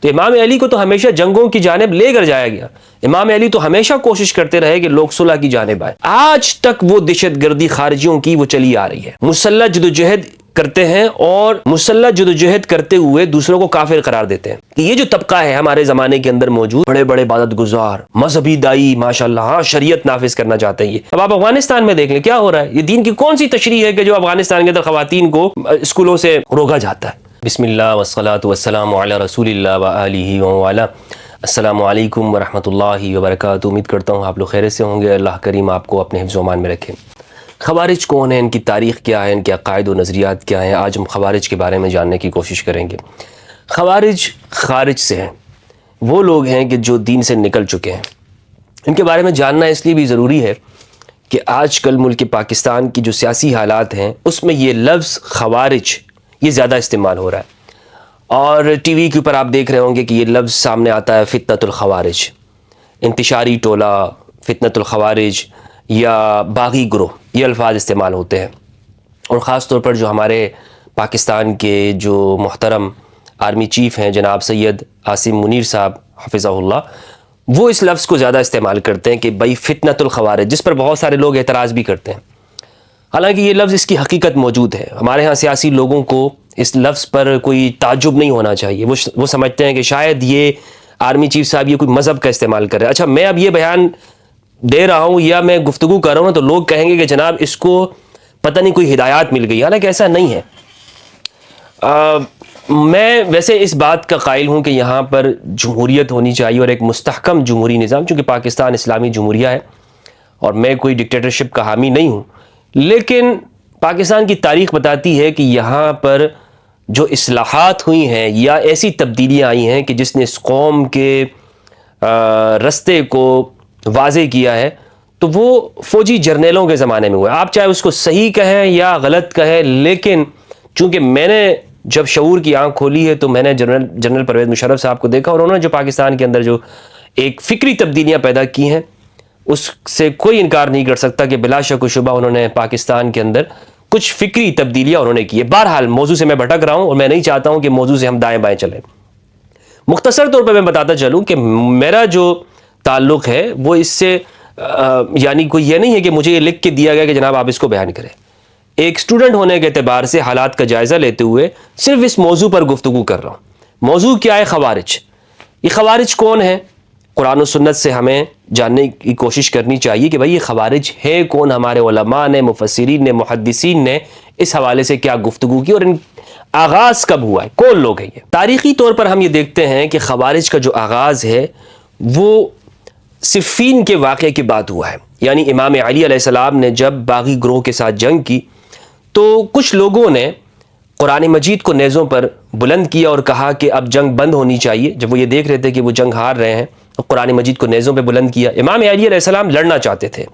تو امام علی کو تو ہمیشہ جنگوں کی جانب لے کر جایا گیا. امام علی تو ہمیشہ کوشش کرتے رہے کہ لوگ صلح کی جانب آئے. آج تک وہ دہشت گردی خارجیوں کی وہ چلی آ رہی ہے. مسلح جدوجہد کرتے ہیں اور مسلح جدوجہد کرتے ہوئے دوسروں کو کافر قرار دیتے ہیں. یہ جو طبقہ ہے ہمارے زمانے کے اندر موجود، بڑے بڑے عبادت گزار، مذہبی دائی، ماشاءاللہ، ہاں شریعت نافذ کرنا چاہتے ہیں. یہ اب آپ افغانستان میں دیکھ لیں کیا ہو رہا ہے. یہ دین کی کون سی تشریح ہے کہ جو افغانستان کے اندر خواتین کو اسکولوں سے روکا جاتا ہے. بسم اللہ والصلاۃ والسلام علی رسول اللہ وآلہ وآلہ. السلام علیکم ورحمۃ اللہ وبرکاتہ. امید کرتا ہوں آپ لوگ خیریت سے ہوں گے. اللہ کریم آپ کو اپنے حفظ و امان میں رکھے. خوارج کون ہیں، ان کی تاریخ کیا ہے، ان کے عقائد و نظریات کیا ہیں، آج ہم خوارج کے بارے میں جاننے کی کوشش کریں گے. خوارج خارج سے ہیں، وہ لوگ ہیں کہ جو دین سے نکل چکے ہیں. ان کے بارے میں جاننا اس لیے بھی ضروری ہے کہ آج کل ملک پاکستان کی جو سیاسی حالات ہیں اس میں یہ لفظ خوارج یہ زیادہ استعمال ہو رہا ہے. اور ٹی وی کے اوپر آپ دیکھ رہے ہوں گے کہ یہ لفظ سامنے آتا ہے، فتنۃ الخوارج، انتشاری ٹولہ، فتنۃ الخوارج یا باغی گروہ، یہ الفاظ استعمال ہوتے ہیں. اور خاص طور پر جو ہمارے پاکستان کے جو محترم آرمی چیف ہیں جناب سید عاصم منیر صاحب حفظہ اللہ، وہ اس لفظ کو زیادہ استعمال کرتے ہیں کہ بھائی فتنۃ الخوارج، جس پر بہت سارے لوگ اعتراض بھی کرتے ہیں. حالانکہ یہ لفظ اس کی حقیقت موجود ہے. ہمارے ہاں سیاسی لوگوں کو اس لفظ پر کوئی تعجب نہیں ہونا چاہیے. وہ سمجھتے ہیں کہ شاید یہ آرمی چیف صاحب یہ کوئی مذہب کا استعمال کر رہے ہیں. اچھا، میں اب یہ بیان دے رہا ہوں یا میں گفتگو کر رہا ہوں تو لوگ کہیں گے کہ جناب اس کو پتہ نہیں کوئی ہدایات مل گئی. حالانکہ ایسا نہیں ہے. میں ویسے اس بات کا قائل ہوں کہ یہاں پر جمہوریت ہونی چاہیے اور ایک مستحکم جمہوری نظام، چونکہ پاکستان اسلامی جمہوریہ ہے اور میں کوئی ڈکٹیٹرشپ کا حامی نہیں ہوں. لیکن پاکستان کی تاریخ بتاتی ہے کہ یہاں پر جو اصلاحات ہوئی ہیں یا ایسی تبدیلیاں آئی ہیں کہ جس نے اس قوم کے رستے کو واضح کیا ہے، تو وہ فوجی جرنیلوں کے زمانے میں ہوا ہے. آپ چاہے اس کو صحیح کہیں یا غلط کہیں، لیکن چونکہ میں نے جب شعور کی آنکھ کھولی ہے تو میں نے جنرل پرویز مشرف صاحب کو دیکھا اور انہوں نے جو پاکستان کے اندر جو ایک فکری تبدیلیاں پیدا کی ہیں اس سے کوئی انکار نہیں کر سکتا کہ بلا شک و شبہ انہوں نے پاکستان کے اندر کچھ فکری تبدیلیاں انہوں نے کی ہے. بہرحال موضوع سے میں بھٹک رہا ہوں اور میں نہیں چاہتا ہوں کہ موضوع سے ہم دائیں بائیں چلیں. مختصر طور پہ میں بتاتا چلوں کہ میرا جو تعلق ہے وہ اس سے یعنی کوئی یہ نہیں ہے کہ مجھے یہ لکھ کے دیا گیا کہ جناب آپ اس کو بیان کریں. ایک اسٹوڈنٹ ہونے کے اعتبار سے حالات کا جائزہ لیتے ہوئے صرف اس موضوع پر گفتگو کر رہا ہوں. موضوع کیا ہے؟ خوارج. یہ خوارج کون ہے؟ قرآن و سنت سے ہمیں جاننے کی کوشش کرنی چاہیے کہ بھئی یہ خوارج ہے کون. ہمارے علماء نے، مفسرین نے، محدثین نے اس حوالے سے کیا گفتگو کی اور ان آغاز کب ہوا ہے، کون لوگ ہیں یہ. تاریخی طور پر ہم یہ دیکھتے ہیں کہ خوارج کا جو آغاز ہے وہ صفین کے واقعے کے بعد ہوا ہے. یعنی امام علی علیہ السلام نے جب باغی گروہ کے ساتھ جنگ کی تو کچھ لوگوں نے قرآن مجید کو نیزوں پر بلند کیا اور کہا کہ اب جنگ بند ہونی چاہیے. جب وہ یہ دیکھ رہے تھے کہ وہ جنگ ہار رہے ہیں تو قرآن مجید کو نیزوں پہ بلند کیا. امام علی علیہ السلام لڑنا چاہتے تھے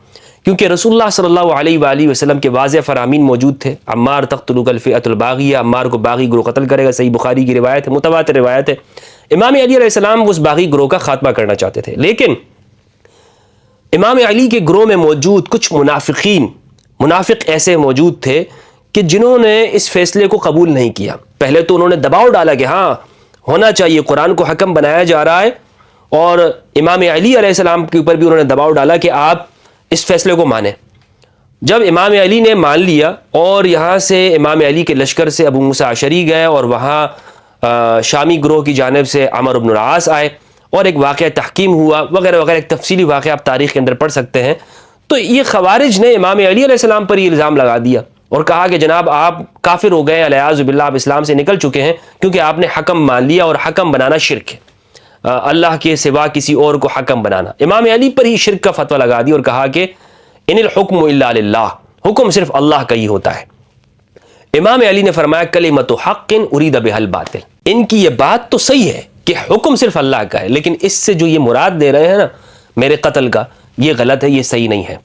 کیونکہ رسول اللہ صلی اللہ علیہ وآلہ وسلم کے واضح فرامین موجود تھے. عمار تقتلک الفئۃ الباغیہ، عمار کو باغی گروہ قتل کرے گا. صحیح بخاری کی روایت ہے، متواتر روایت ہے. امام علی علیہ السلام اس باغی گروہ کا خاتمہ کرنا چاہتے تھے. لیکن امام علی کے گروہ میں موجود کچھ منافق ایسے موجود تھے کہ جنہوں نے اس فیصلے کو قبول نہیں کیا. پہلے تو انہوں نے دباؤ ڈالا کہ ہاں ہونا چاہیے، قرآن کو حکم بنایا جا رہا ہے، اور امام علی علیہ السلام کے اوپر بھی انہوں نے دباؤ ڈالا کہ آپ اس فیصلے کو مانیں. جب امام علی نے مان لیا اور یہاں سے امام علی کے لشکر سے ابو موسیٰ اشعری گئے اور وہاں شامی گروہ کی جانب سے عمرو بن العاص آئے اور ایک واقعہ تحکیم ہوا وغیرہ وغیرہ، ایک تفصیلی واقعہ آپ تاریخ کے اندر پڑھ سکتے ہیں. تو یہ خوارج نے امام علی علیہ السلام پر یہ الزام لگا دیا اور کہا کہ جناب آپ کافر ہو گئے، الیاذ باللہ آپ اسلام سے نکل چکے ہیں کیونکہ آپ نے حکم مان لیا، اور حکم بنانا شرک ہے، اللہ کے سوا کسی اور کو حکم بنانا. امام علی پر ہی شرک کا فتویٰ لگا دیا اور کہا کہ ان الحکم الا للہ، حکم صرف اللہ کا ہی ہوتا ہے. امام علی نے فرمایا کلمۃ حق ارید بها الباطل. ان کی یہ بات تو صحیح ہے کہ حکم صرف اللہ کا ہے، لیکن اس سے جو یہ مراد دے رہے ہیں نا میرے قتل کا، یہ غلط ہے، یہ صحیح نہیں ہے.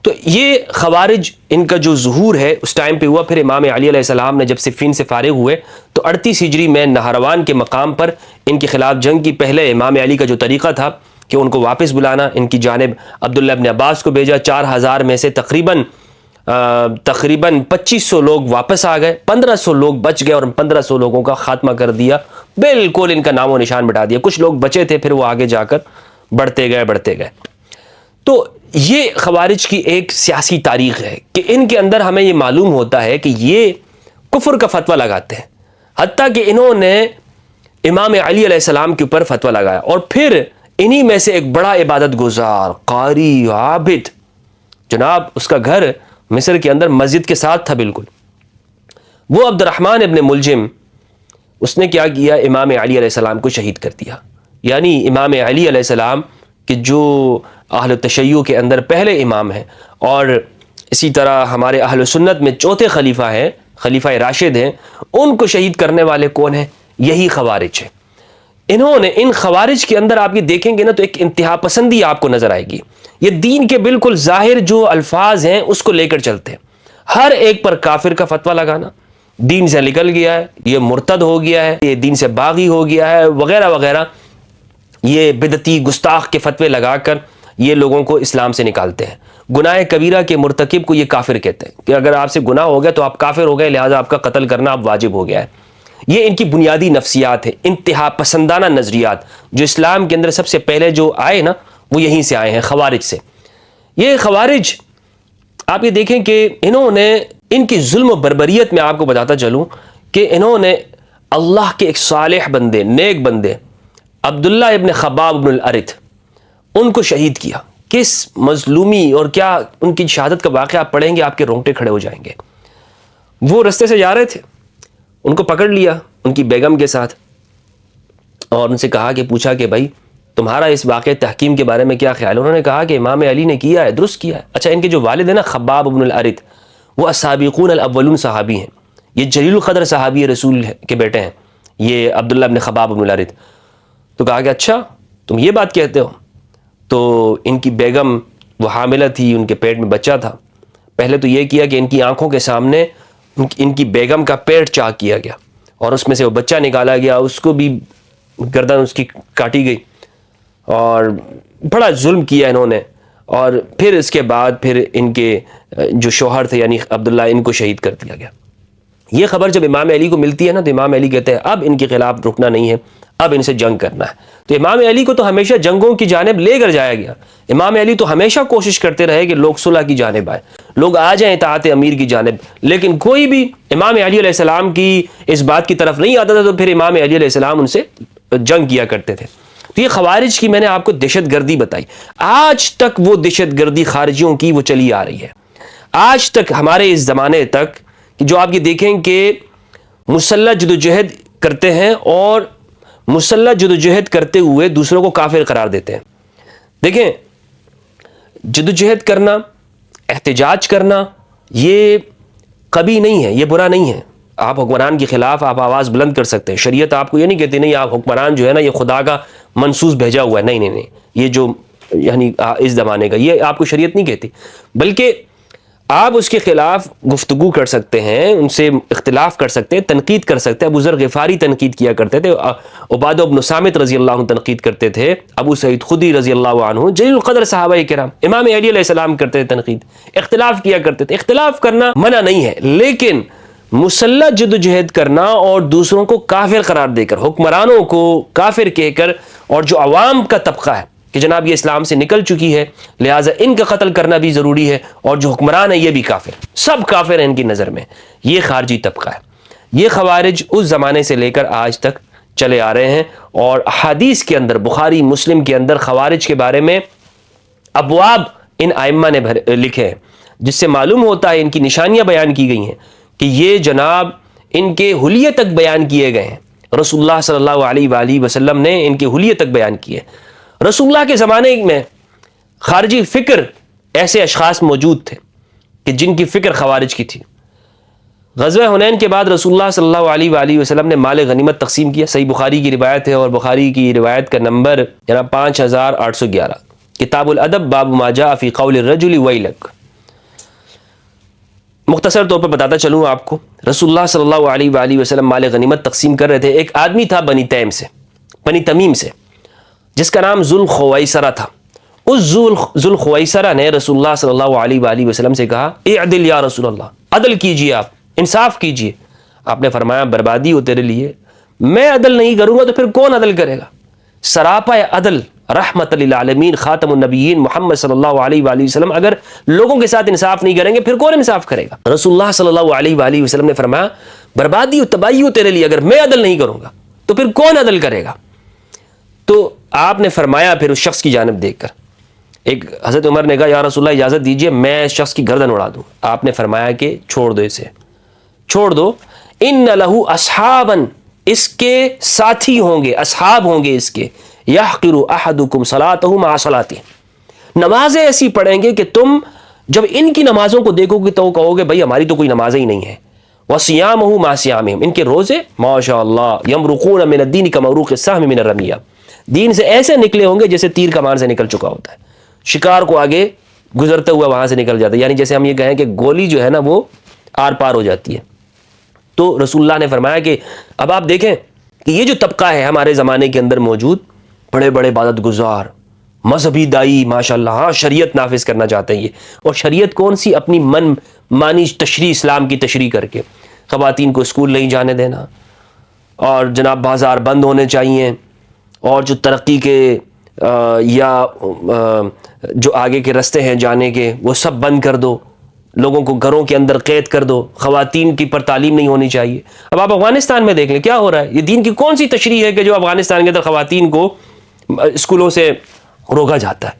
تو یہ خوارج ان کا جو ظہور ہے اس ٹائم پہ ہوا. پھر امام علی علیہ السلام نے جب صفین سے فارغ ہوئے تو 38 ہجری میں نہروان کے مقام پر ان کے خلاف جنگ کی. پہلے امام علی کا جو طریقہ تھا کہ ان کو واپس بلانا، ان کی جانب عبداللہ ابن عباس کو بھیجا. 4000 میں سے تقریباً تقریباً 2500 لوگ واپس آ گئے، 1500 لوگ بچ گئے اور 1500 لوگوں کا خاتمہ کر دیا، بالکل ان کا نام و نشان مٹا دیا۔ کچھ لوگ بچے تھے، پھر وہ آگے جا کر بڑھتے گئے۔ تو یہ خوارج کی ایک سیاسی تاریخ ہے کہ ان کے اندر ہمیں یہ معلوم ہوتا ہے کہ یہ کفر کا فتویٰ لگاتے ہیں، حتیٰ کہ انہوں نے امام علی علیہ السلام کے اوپر فتویٰ لگایا، اور پھر انہی میں سے ایک بڑا عبادت گزار قاری عابد، جناب اس کا گھر مصر کے اندر مسجد کے ساتھ تھا بالکل، وہ عبد الرحمن ابن ملجم، اس نے کیا کیا، امام علی علیہ السلام کو شہید کر دیا۔ یعنی امام علی علیہ السلام کہ جو اہل تشیع کے اندر پہلے امام ہیں، اور اسی طرح ہمارے اہل سنت میں چوتھے خلیفہ ہیں، خلیفہ راشد ہیں، ان کو شہید کرنے والے کون ہیں؟ یہی خوارج ہیں۔ انہوں نے ان خوارج کے اندر آپ یہ دیکھیں گے نا تو ایک انتہا پسندی آپ کو نظر آئے گی، یہ دین کے بالکل ظاہر جو الفاظ ہیں اس کو لے کر چلتے ہیں، ہر ایک پر کافر کا فتویٰ لگانا، دین سے نکل گیا ہے، یہ مرتد ہو گیا ہے، یہ دین سے باغی ہو گیا ہے، وغیرہ وغیرہ، یہ بدعتی گستاخ کے فتوے لگا کر یہ لوگوں کو اسلام سے نکالتے ہیں۔ گناہ کبیرہ کے مرتکب کو یہ کافر کہتے ہیں کہ اگر آپ سے گناہ ہو گیا تو آپ کافر ہو گئے، لہذا آپ کا قتل کرنا اب واجب ہو گیا ہے۔ یہ ان کی بنیادی نفسیات ہے، انتہا پسندانہ نظریات جو اسلام کے اندر سب سے پہلے جو آئے نا وہ یہیں سے آئے ہیں، خوارج سے۔ یہ خوارج آپ یہ دیکھیں کہ انہوں نے ان کی ظلم و بربریت میں آپ کو بتاتا چلوں کہ انہوں نے اللہ کے ایک صالح بندے، نیک بندے، عبداللہ ابن خباب ابن الارت، ان کو شہید کیا۔ کس مظلومی اور کیا ان کی شہادت کا واقعہ آپ پڑھیں گے آپ کے رونگٹے کھڑے ہو جائیں گے۔ وہ رستے سے جا رہے تھے، ان کو پکڑ لیا ان کی بیگم کے ساتھ، اور ان سے کہا کہ پوچھا کہ بھائی تمہارا اس واقعہ تحکیم کے بارے میں کیا خیال ہے؟ انہوں نے کہا کہ امام علی نے کیا ہے، درست کیا ہے۔ اچھا، ان کے جو والد ہیں نا خباب ابن الارت، وہ السابقون الاولون صحابی ہیں، یہ جلیل القدر صحابی رسول کے بیٹے ہیں، یہ عبداللہ ابن خباب ابن الارت۔ تو کہا کہ اچھا تم یہ بات کہتے ہو؟ تو ان کی بیگم وہ حاملہ تھی، ان کے پیٹ میں بچہ تھا۔ پہلے تو یہ کیا کہ ان کی آنکھوں کے سامنے ان کی بیگم کا پیٹ چاک کیا گیا، اور اس میں سے وہ بچہ نکالا گیا، اس کو بھی گردن اس کی کاٹی گئی، اور بڑا ظلم کیا انہوں نے۔ اور پھر اس کے بعد پھر ان کے جو شوہر تھے یعنی عبداللہ، ان کو شہید کر دیا گیا۔ یہ خبر جب امام علی کو ملتی ہے نا تو امام علی کہتے ہیں اب ان کے خلاف رکنا نہیں ہے، اب ان سے جنگ کرنا ہے۔ تو امام علی کو تو ہمیشہ جنگوں کی جانب لے کر جایا گیا۔ امام علی تو ہمیشہ کوشش کرتے رہے کہ لوگ صلح کی جانب آئے، لوگ آ جائیں اطاعت امیر کی جانب، لیکن کوئی بھی امام علی علیہ السلام کی اس بات کی طرف نہیں آتا تھا، تو پھر امام علی علیہ السلام ان سے جنگ کیا کرتے تھے۔ تو یہ خوارج کی میں نے آپ کو دہشت گردی بتائی، آج تک وہ دہشت گردی خارجیوں کی وہ چلی آ رہی ہے، آج تک ہمارے اس زمانے تک، جو آپ یہ دیکھیں کہ مسلح جدوجہد کرتے ہیں اور مسلح جدوجہد کرتے ہوئے دوسروں کو کافر قرار دیتے ہیں۔ دیکھیں، جدوجہد کرنا، احتجاج کرنا، یہ کبھی نہیں ہے، یہ برا نہیں ہے۔ آپ حکمران کے خلاف آپ آواز بلند کر سکتے ہیں، شریعت آپ کو یہ نہیں کہتی نہیں آپ حکمران جو ہے نا یہ خدا کا منصوص بھیجا ہوا ہے، نہیں نہیں نہیں، یہ جو یعنی اس زمانے کا یہ آپ کو شریعت نہیں کہتی، بلکہ آپ اس کے خلاف گفتگو کر سکتے ہیں، ان سے اختلاف کر سکتے ہیں، تنقید کر سکتے ہیں۔ ابو ذر غفاری تنقید کیا کرتے تھے، عبادہ بن صامت رضی اللہ عنہ تنقید کرتے تھے، ابو سعید خدری رضی اللہ عنہ، جلیل القدر صحابہ کرام، امام علی علیہ السلام کرتے تھے تنقید، اختلاف کیا کرتے تھے۔ اختلاف کرنا منع نہیں ہے، لیکن مسلح جدوجہد کرنا اور دوسروں کو کافر قرار دے کر، حکمرانوں کو کافر کہہ کر، اور جو عوام کا طبقہ ہے کہ جناب یہ اسلام سے نکل چکی ہے لہٰذا ان کا قتل کرنا بھی ضروری ہے، اور جو حکمران ہے یہ بھی کافر، سب کافر ہیں ان کی نظر میں، یہ خارجی طبقہ ہے۔ یہ خوارج اس زمانے سے لے کر آج تک چلے آ رہے ہیں، اور حدیث کے اندر، بخاری مسلم کے اندر خوارج کے بارے میں ابواب ان ائمہ نے لکھے ہیں، جس سے معلوم ہوتا ہے ان کی نشانیاں بیان کی گئی ہیں کہ یہ جناب ان کے حلیے تک بیان کیے گئے ہیں، رسول اللہ صلی اللہ علیہ وآلہ وسلم نے ان کے حلیے تک بیان کیے۔ رسول اللہ کے زمانے میں خارجی فکر ایسے اشخاص موجود تھے کہ جن کی فکر خوارج کی تھی۔ غزوہ حنین کے بعد رسول اللہ صلی اللہ علیہ وآلہ وسلم نے مال غنیمت تقسیم کیا، صحیح بخاری کی روایت ہے، اور بخاری کی روایت کا نمبر 5811، کتاب الادب، باب ما جاء فی قول الرجل ویلک۔ مختصر طور پر بتاتا چلوں آپ کو، رسول اللہ صلی اللہ علیہ وآلہ وسلم مال غنیمت تقسیم کر رہے تھے، ایک آدمی تھا بنی تمیم سے، جس کا نام ذوالخویسرہ تھا، اس ذوالخویسرہ نے رسول اللہ صلی اللہ علیہ وآلہ وسلم سے کہا اعدل یا رسول اللہ، عدل کیجئے، آپ انصاف کیجئے۔ آپ نے فرمایا بربادی ہو تیرے لیے، میں عدل نہیں کروں گا تو پھر کون عدل کرے گا؟ سراپا عدل رحمت للعالمین خاتم النبیین محمد صلی اللہ علیہ وآلہ وسلم اگر لوگوں کے ساتھ انصاف نہیں کریں گے پھر کون انصاف کرے گا؟ رسول اللہ صلی اللہ علیہ وآلہ وسلم نے فرمایا بربادی و تباہی ہو تیرے لیے، اگر میں عدل نہیں کروں گا تو پھر کون عدل کرے گا؟ تو آپ نے فرمایا پھر اس شخص کی جانب دیکھ کر، ایک حضرت عمر نے کہا یا رسول اللہ اجازت دیجئے میں اس شخص کی گردن اڑا دوں۔ آپ نے فرمایا کہ چھوڑ دو اسے، چھوڑ دو، ان لہو اصحابا، اس کے ساتھی ہوں گے، اصحاب ہوں گے اس کے، یحقر احدکم صلاتہ مع صلاتہ، نمازیں ایسی پڑھیں گے کہ تم جب ان کی نمازوں کو دیکھو گے تو کہو گے بھائی ہماری تو کوئی نمازیں ہی نہیں ہیں، وصیامہ مع صیامہم، ان کے روزے ماشاء اللہ یمرقون من الدین کمروق السهم من الرمیہ، دین سے ایسے نکلے ہوں گے جیسے تیر کمان سے نکل چکا ہوتا ہے، شکار کو آگے گزرتے ہوا وہاں سے نکل جاتا ہے، یعنی جیسے ہم یہ کہیں کہ گولی جو ہے نا وہ آر پار ہو جاتی ہے۔ تو رسول اللہ نے فرمایا کہ اب آپ دیکھیں کہ یہ جو طبقہ ہے ہمارے زمانے کے اندر موجود، بڑے بڑے عبادت گزار، مذہبی دائی ماشاءاللہ، ہاں شریعت نافذ کرنا چاہتے ہیں یہ، اور شریعت کون سی؟ اپنی من مانی تشریح، اسلام کی تشریح کر کے، خواتین کو اسکول نہیں جانے دینا، اور جناب بازار بند ہونے چاہیے، اور جو ترقی کے یا جو آگے کے رستے ہیں جانے کے وہ سب بند کر دو، لوگوں کو گھروں کے اندر قید کر دو، خواتین کی پر تعلیم نہیں ہونی چاہیے۔ اب آپ افغانستان میں دیکھ لیں کیا ہو رہا ہے، یہ دین کی کون سی تشریح ہے کہ جو افغانستان کے اندر خواتین کو اسکولوں سے روکا جاتا ہے؟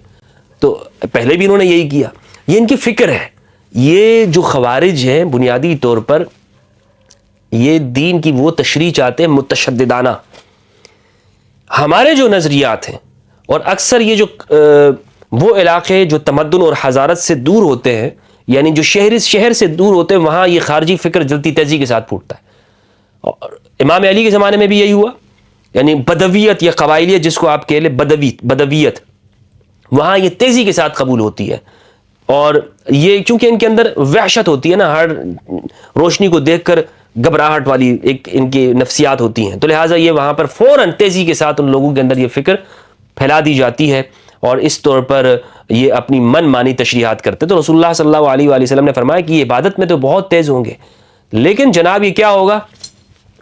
تو پہلے بھی انہوں نے یہی کیا، یہ ان کی فکر ہے۔ یہ جو خوارج ہیں بنیادی طور پر یہ دین کی وہ تشریح چاہتے ہیں متشددانہ۔ ہمارے جو نظریات ہیں، اور اکثر یہ جو وہ علاقے جو تمدن اور حضارت سے دور ہوتے ہیں، یعنی جو شہر سے دور ہوتے ہیں، وہاں یہ خارجی فکر جلتی تیزی کے ساتھ پھوٹتا ہے۔ اور امام علی کے زمانے میں بھی یہی ہوا، یعنی بدویت یا قبائلیت جس کو آپ کہہ لیں، بدویت وہاں یہ تیزی کے ساتھ قبول ہوتی ہے، اور یہ چونکہ ان کے اندر وحشت ہوتی ہے نا، ہر روشنی کو دیکھ کر گھبراہٹ والی ایک ان کی نفسیات ہوتی ہیں، تو لہٰذا یہ وہاں پر فوراً تیزی کے ساتھ ان لوگوں کے اندر یہ فکر پھیلا دی جاتی ہے، اور اس طور پر یہ اپنی من مانی تشریحات کرتے۔ تو رسول اللہ صلی اللہ علیہ وآلہ وسلم نے فرمایا کہ یہ عبادت میں تو بہت تیز ہوں گے، لیکن جناب یہ کیا ہوگا؟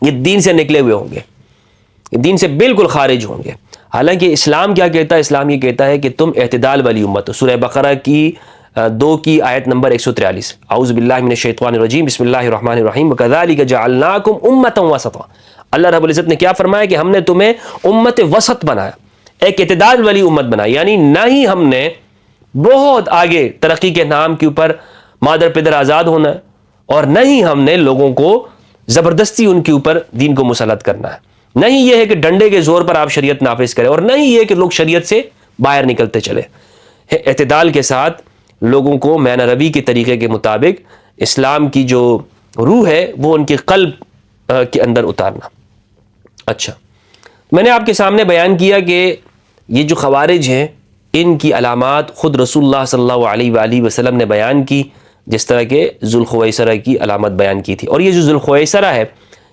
یہ دین سے نکلے ہوئے ہوں گے، یہ دین سے بالکل خارج ہوں گے۔ حالانکہ اسلام کیا کہتا ہے؟ اسلام یہ کہتا ہے کہ تم اعتدال والی امت ہو۔ سورہ بقرہ کی 2 کی آیت نمبر 143، اعوذ باللہ من الشیطان الرجیم، بسم اللہ الرحمن الرحیم، وَكَذَلِكَ جَعَلْنَاكُمْ أُمَّةً وَسَطًا۔ اللہ رب العزت نے کیا فرمایا کہ ہم نے تمہیں امت وسط بنایا، ایک اعتدال والی امت بنائی، یعنی نہ ہی ہم نے بہت آگے ترقی کے نام کے اوپر مادر پدر آزاد ہونا ہے، اور نہ ہی ہم نے لوگوں کو زبردستی ان کے اوپر دین کو مسلط کرنا ہے، نہ ہی یہ ہے کہ ڈنڈے کے زور پر آپ شریعت نافذ کریں، اور نہ ہی یہ کہ لوگ شریعت سے باہر نکلتے چلے۔ اعتدال کے ساتھ لوگوں کو معنی روی کے طریقے کے مطابق اسلام کی جو روح ہے وہ ان کے قلب کے اندر اتارنا۔ اچھا، میں نے آپ کے سامنے بیان کیا کہ یہ جو خوارج ہیں ان کی علامات خود رسول اللہ صلی اللہ علیہ وآلہ وسلم نے بیان کی، جس طرح کہ ذوالخویسرہ کی علامت بیان کی تھی۔ اور یہ جو ذوالخویسرہ ہے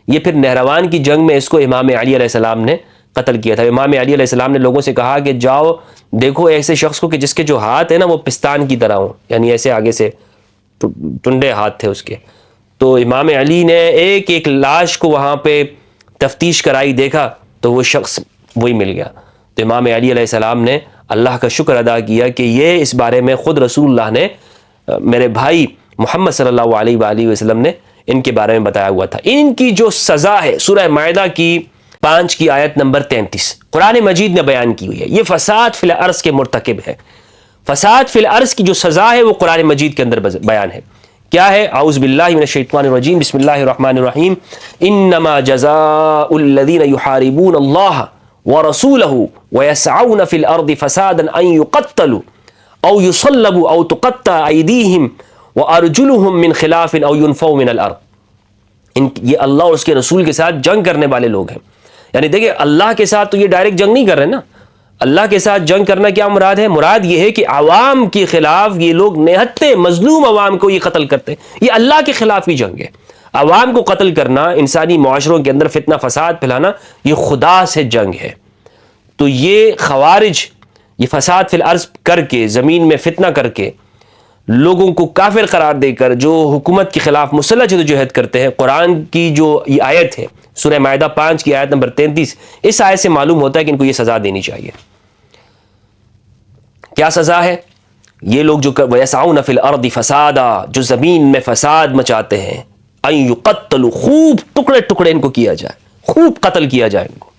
یہ پھر نہروان کی جنگ میں اس کو امام علی علیہ السلام نے قتل کیا تھا۔ امام علی علیہ السلام نے لوگوں سے کہا کہ جاؤ دیکھو ایسے شخص کو کہ جس کے جو ہاتھ ہیں نا وہ پستان کی طرح ہوں، یعنی ایسے آگے سے ٹنڈے ہاتھ تھے اس کے۔ تو امام علی نے ایک ایک لاش کو وہاں پہ تفتیش کرائی، دیکھا تو وہ شخص وہی مل گیا۔ تو امام علی علیہ السلام نے اللہ کا شکر ادا کیا کہ یہ اس بارے میں خود رسول اللہ نے، میرے بھائی محمد صلی اللہ علیہ وآلہ وسلم نے ان کے بارے میں بتایا ہوا تھا۔ ان کی جو سزا ہے سورہ مائدہ کی 5 کی آیت نمبر 33 قرآن مجید نے بیان کی ہوئی ہے، یہ فساد فی الارض کے مرتکب ہے۔ فساد فی الارض کی جو سزا ہے وہ قرآن مجید کے اندر بیان ہے۔ کیا ہے؟ اعوذ باللہ من الشیطان الرجیم، بسم اللہ الرحمن الرحیم، انما جزاء الذین یحاربون اللہ ورسولہ ویسعون فی الارض فسادا ان یقتلوا او یصلبوا او تقطع ایدیہم وارجلہم من خلاف او ینفوا من الارض۔ یہ اللہ اور اس کے رسول کے ساتھ جنگ کرنے والے لوگ ہیں۔ یعنی دیکھیں اللہ کے ساتھ تو یہ ڈائریکٹ جنگ نہیں کر رہے نا، اللہ کے ساتھ جنگ کرنا کیا مراد ہے؟ مراد یہ ہے کہ عوام کے خلاف یہ لوگ نہتے مظلوم عوام کو یہ قتل کرتے ہیں، یہ اللہ کے خلاف ہی جنگ ہے۔ عوام کو قتل کرنا، انسانی معاشروں کے اندر فتنہ فساد پھیلانا، یہ خدا سے جنگ ہے۔ تو یہ خوارج یہ فساد فی الارض کر کے، زمین میں فتنہ کر کے، لوگوں کو کافر قرار دے کر، جو حکومت کے خلاف مسلح جدوجہد کرتے ہیں، قرآن کی جو یہ آیت ہے سورہ مائدہ 5 کی آیت نمبر 33، اس آیت سے معلوم ہوتا ہے کہ ان کو یہ سزا دینی چاہیے۔ کیا سزا ہے؟ یہ لوگ جو وَيَسْعَوْنَ فِي الْأَرْضِ فَسَادًا، جو زمین میں فساد مچاتے ہیں، أَن يُقَتَّلُوا، خوب ٹکڑے ٹکڑے ان کو کیا جائے، خوب قتل کیا جائے ان کو۔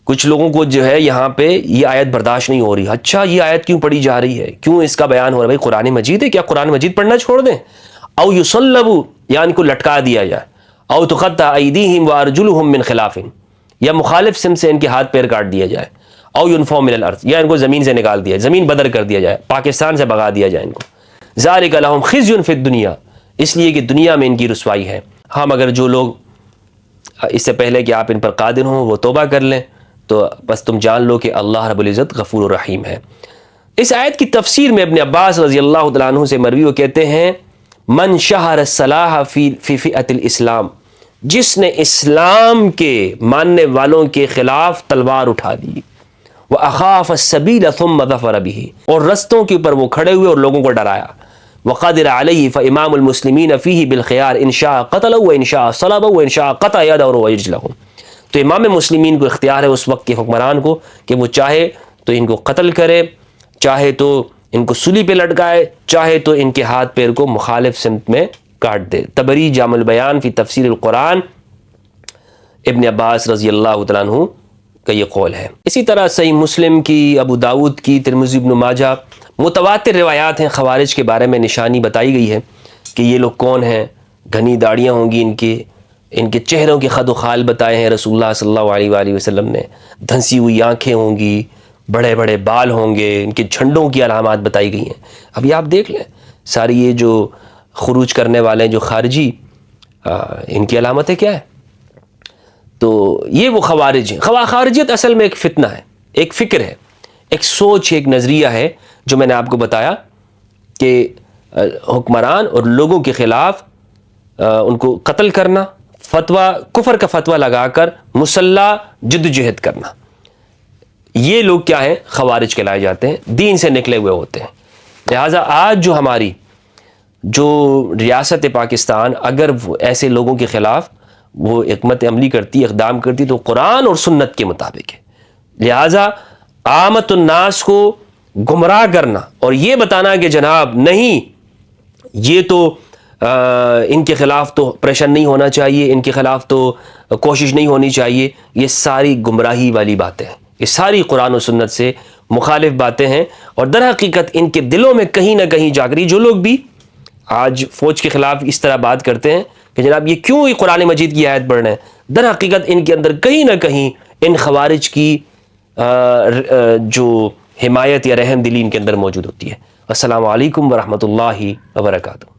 کچھ لوگوں کو جو ہے یہاں پہ یہ آیت برداشت نہیں ہو رہی، اچھا یہ آیت کیوں پڑھی جا رہی ہے، کیوں اس کا بیان ہو رہا ہے؟ بھائی قرآن مجید ہے، کیا قرآن مجید پڑھنا چھوڑ دیں؟ او یصلبوا، یا ان کو لٹکا دیا جائے، او تقطع ایدیہم وارجلہم من خلاف، یا مخالف سمت سے ان کے ہاتھ پیر کاٹ دیا جائے، او ینفوا من الارض، یا ان کو زمین سے نکال دیا جائے، زمین بدر کر دیا جائے، پاکستان سے بھگا دیا جائے ان کو۔ ذالک لہم خزی فی الدنیا، اس لیے کہ دنیا میں ان کی رسوائی ہے۔ ہاں مگر جو لوگ اس سے پہلے کہ آپ ان پر قادر ہوں وہ توبہ کر لیں، تو بس تم جان لو کہ اللہ رب العزت غفور الرحیم ہے۔ اس آیت کی تفسیر میں ابن عباس رضی اللہ تعالیٰ عنہ سے مروی وہ کہتے ہیں، من شہر الصلاح فی فئۃ الاسلام، جس نے اسلام کے ماننے والوں کے خلاف تلوار اٹھا دی، وَأَخَافَ السَّبِيلَ ثُمَّ ظَفَرَ بِهِ، اور رستوں کے اوپر وہ کھڑے ہوئے اور لوگوں کو ڈرایا، وَقَدِرَ عَلَيْهِ فَإِمَامُ الْمُسْلِمِينَ فِيهِ بِالْخِيَارِ إِنْ شَاءَ قَتَلَهُ وَإِنْ شَاءَ صَلَبَهُ وَإِنْ شَاءَ قَطَعَ يَدَهُ وَيَجْلَهُ، تو امام مسلمین کو اختیار ہے اس وقت کے حکمران کو کہ وہ چاہے تو ان کو قتل کرے، چاہے تو ان کو سولی پہ لٹکائے، چاہے تو ان کے ہاتھ پیر کو مخالف سمت میں کاٹ دے۔ طبری جامع البیان فی تفسیر القرآن، ابن عباس رضی اللہ تعالیٰ عنہ کا یہ قول ہے۔ اسی طرح صحیح مسلم کی، ابو داود کی، ترمذی، ابن ماجہ، متواتر روایات ہیں خوارج کے بارے میں، نشانی بتائی گئی ہے کہ یہ لوگ کون ہیں، گھنی داڑیاں ہوں گی ان کے چہروں کے خد و خال بتائے ہیں رسول اللہ صلی اللہ علیہ وآلہ وسلم نے، دھنسی ہوئی آنکھیں ہوں گی، بڑے بڑے بال ہوں گے، ان کے جھنڈوں کی علامات بتائی گئی ہیں۔ اب یہ آپ دیکھ لیں ساری یہ جو خروج کرنے والے ہیں جو خارجی، ان کی علامتیں کیا ہے؟ تو یہ وہ خوارج ہیں۔ خارجیت اصل میں ایک فتنہ ہے، ایک فکر ہے، ایک سوچ، ایک نظریہ ہے جو میں نے آپ کو بتایا کہ حکمران اور لوگوں کے خلاف ان کو قتل کرنا، فتویٰ، کفر کا فتویٰ لگا کر مسلح جدوجہد کرنا، یہ لوگ کیا ہیں؟ خوارج کہلائے جاتے ہیں، دین سے نکلے ہوئے ہوتے ہیں۔ لہٰذا آج جو ہماری جو ریاست پاکستان اگر ایسے لوگوں کے خلاف وہ حکمت عملی کرتی، اقدام کرتی، تو قرآن اور سنت کے مطابق ہے۔ لہٰذا عامت الناس کو گمراہ کرنا اور یہ بتانا کہ جناب نہیں، یہ تو ان کے خلاف تو پریشن نہیں ہونا چاہیے، ان کے خلاف تو کوشش نہیں ہونی چاہیے، یہ ساری گمراہی والی باتیں ہیں، یہ ساری قرآن و سنت سے مخالف باتیں ہیں، اور در حقیقت ان کے دلوں میں کہیں نہ کہیں جا کر، جو لوگ بھی آج فوج کے خلاف اس طرح بات کرتے ہیں کہ جناب یہ کیوں قرآن مجید کی آیت پڑھ رہے ہیں، در حقیقت ان کے اندر کہیں نہ کہیں ان خوارج کی جو حمایت یا رحم دلی ان کے اندر موجود ہوتی ہے۔ السلام علیکم ورحمۃ اللہ وبرکاتہ۔